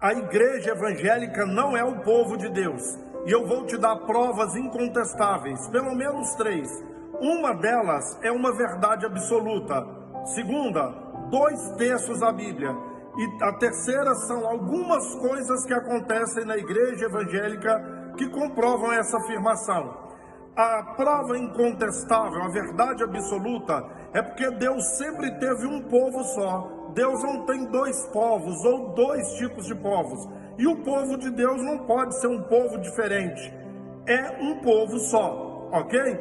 a igreja evangélica não é o povo de Deus. E eu vou te dar provas incontestáveis, pelo menos 3. Uma delas é uma verdade absoluta. Segunda, 2 terços da Bíblia. E a terceira são algumas coisas que acontecem na igreja evangélica que comprovam essa afirmação. A prova incontestável, a verdade absoluta, é porque Deus sempre teve um povo só. Deus não tem 2 povos ou 2 tipos de povos. E o povo de Deus não pode ser um povo diferente. É um povo só, ok?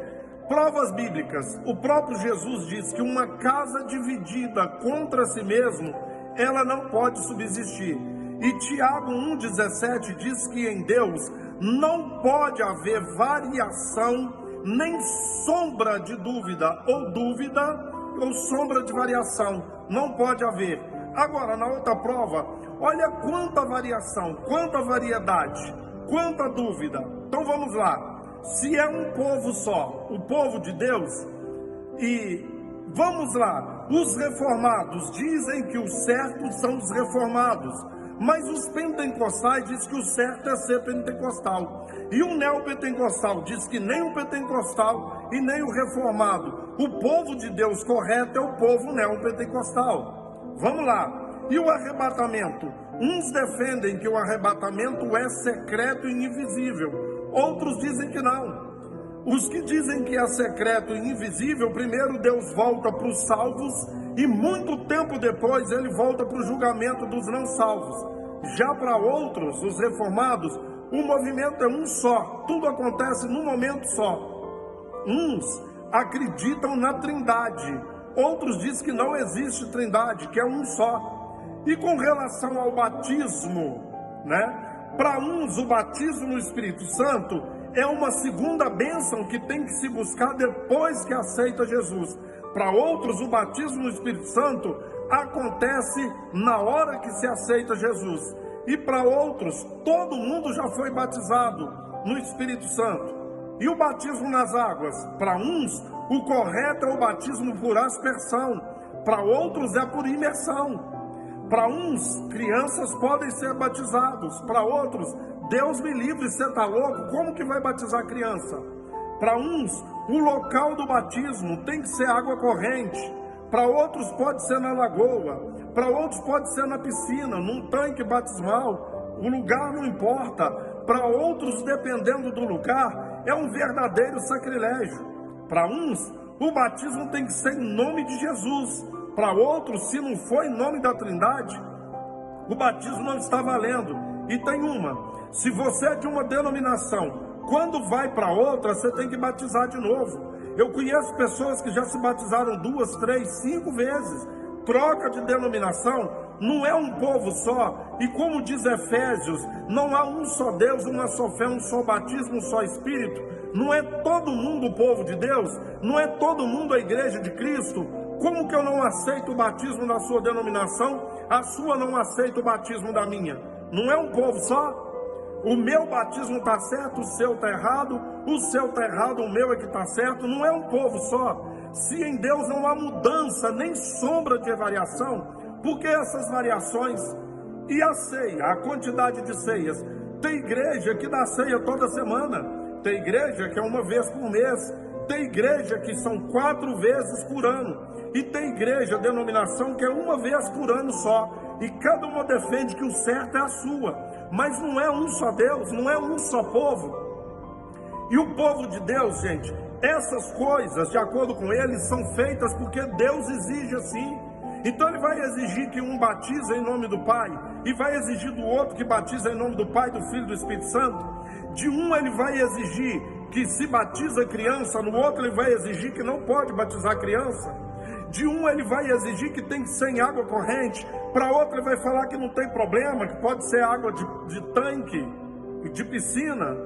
Provas bíblicas. O próprio Jesus diz que uma casa dividida contra si mesmo, ela não pode subsistir. E Tiago 1,17 diz que em Deus não pode haver variação, nem sombra de dúvida, ou sombra de variação. Não pode haver. Agora, na outra prova, olha quanta variação, quanta variedade, quanta dúvida. Então vamos lá. Se é um povo só, o povo de Deus, e vamos lá, os reformados dizem que os certos são os reformados, mas os pentecostais dizem que o certo é ser pentecostal. E o neopentecostal diz que nem o pentecostal e nem o reformado. O povo de Deus correto é o povo neopentecostal. Vamos lá. E o arrebatamento? Uns defendem que o arrebatamento é secreto e invisível. Outros dizem que não. Os que dizem que é secreto e invisível, primeiro Deus volta para os salvos e muito tempo depois ele volta para o julgamento dos não salvos. Já para outros, os reformados, o movimento é um só, tudo acontece num momento só. Uns acreditam na Trindade, outros dizem que não existe Trindade, que é um só. E com relação ao batismo, para uns o batismo no Espírito Santo é uma segunda bênção que tem que se buscar depois que aceita Jesus. Para outros, o batismo no Espírito Santo acontece na hora que se aceita Jesus. E para outros, todo mundo já foi batizado no Espírito Santo. E o batismo nas águas? Para uns, o correto é o batismo por aspersão. Para outros, é por imersão. Para uns, crianças podem ser batizados. Para outros, Deus me livre, você está louco? Como que vai batizar criança? Para uns, o local do batismo tem que ser água corrente. Para outros pode ser na lagoa. Para outros pode ser na piscina, num tanque batismal. O lugar não importa. Para outros, dependendo do lugar, é um verdadeiro sacrilégio. Para uns, o batismo tem que ser em nome de Jesus. Para outros, se não for em nome da Trindade, o batismo não está valendo. E tem se você é de uma denominação, quando vai para outra, você tem que batizar de novo. Eu conheço pessoas que já se batizaram 2, 3, 5 vezes. Troca de denominação, não é um povo só. E como diz Efésios, não há um só Deus, uma só fé, um só batismo, um só Espírito. Não é todo mundo o povo de Deus, não é todo mundo a igreja de Cristo. Como que eu não aceito o batismo da sua denominação, a sua não aceita o batismo da minha? Não é um povo só? O meu batismo está certo, o seu está errado, o seu está errado, o meu é que está certo. Não é um povo só. Se em Deus não há mudança, nem sombra de variação, por que essas variações? E a ceia, a quantidade de ceias? Tem igreja que dá ceia toda semana, tem igreja que é uma vez por mês, tem igreja que são 4 vezes por ano, e tem igreja, denominação, que é uma vez por ano só. E cada uma defende que o certo é a sua. Mas não é um só Deus, não é um só povo. E o povo de Deus, gente, essas coisas, de acordo com ele, são feitas porque Deus exige assim. Então ele vai exigir que um batize em nome do Pai, e vai exigir do outro que batiza em nome do Pai, do Filho e do Espírito Santo. De um ele vai exigir que se batiza criança, no outro ele vai exigir que não pode batizar criança. De um ele vai exigir que tem que ser em água corrente, para outro ele vai falar que não tem problema, que pode ser água de tanque, de piscina.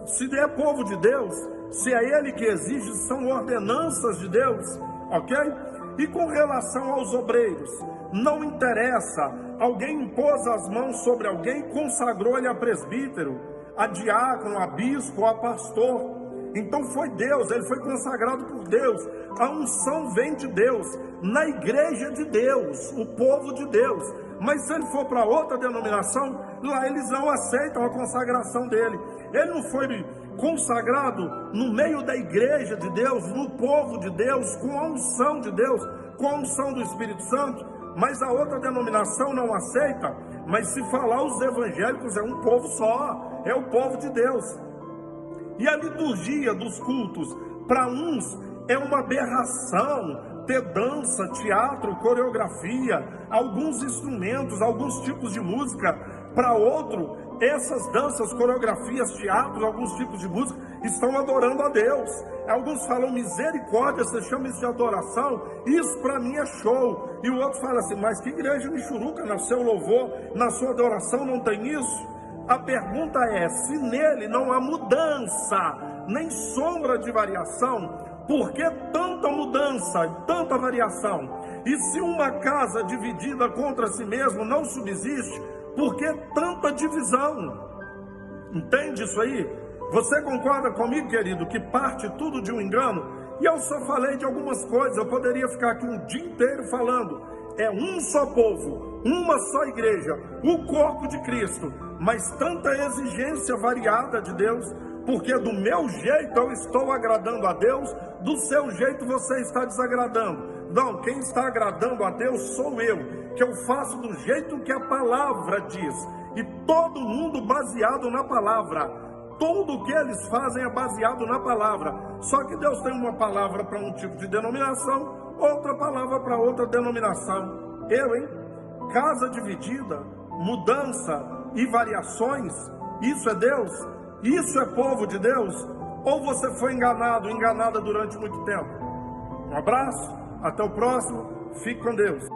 Se é povo de Deus, se é ele que exige, são ordenanças de Deus, ok? E com relação aos obreiros, não interessa, alguém impôs as mãos sobre alguém, consagrou-lhe a presbítero, a diácono, a bispo, a pastor. Então foi Deus, ele foi consagrado por Deus. A unção vem de Deus, na igreja de Deus, o povo de Deus. Mas se ele for para outra denominação, lá eles não aceitam a consagração dele. Ele não foi consagrado no meio da igreja de Deus, no povo de Deus, com a unção de Deus, com a unção do Espírito Santo. Mas a outra denominação não aceita. Mas se falar os evangélicos, é um povo só, é o povo de Deus. E a liturgia dos cultos, para uns, é uma aberração ter dança, teatro, coreografia, alguns instrumentos, alguns tipos de música. Para outro, essas danças, coreografias, teatros, alguns tipos de música, estão adorando a Deus. Alguns falam misericórdia, você chama isso de adoração, isso para mim é show. E o outro fala assim, mas que igreja michuruca, no seu louvor, na sua adoração não tem isso? A pergunta é, se nele não há mudança, nem sombra de variação, por que tanta mudança e tanta variação? E se uma casa dividida contra si mesma não subsiste, por que tanta divisão? Entende isso aí? Você concorda comigo, querido, que parte tudo de um engano? E eu só falei de algumas coisas, eu poderia ficar aqui um dia inteiro falando. É um só povo, uma só igreja, o corpo de Cristo, mas tanta exigência variada de Deus, porque do meu jeito eu estou agradando a Deus, do seu jeito você está desagradando. Não, quem está agradando a Deus sou eu, que eu faço do jeito que a palavra diz, e todo mundo baseado na palavra. Tudo o que eles fazem é baseado na palavra. Só que Deus tem uma palavra para um tipo de denominação, outra palavra para outra denominação. Casa dividida, mudança e variações, isso é Deus? Isso é povo de Deus? Ou você foi enganado, enganada durante muito tempo? Um abraço, até o próximo, fique com Deus.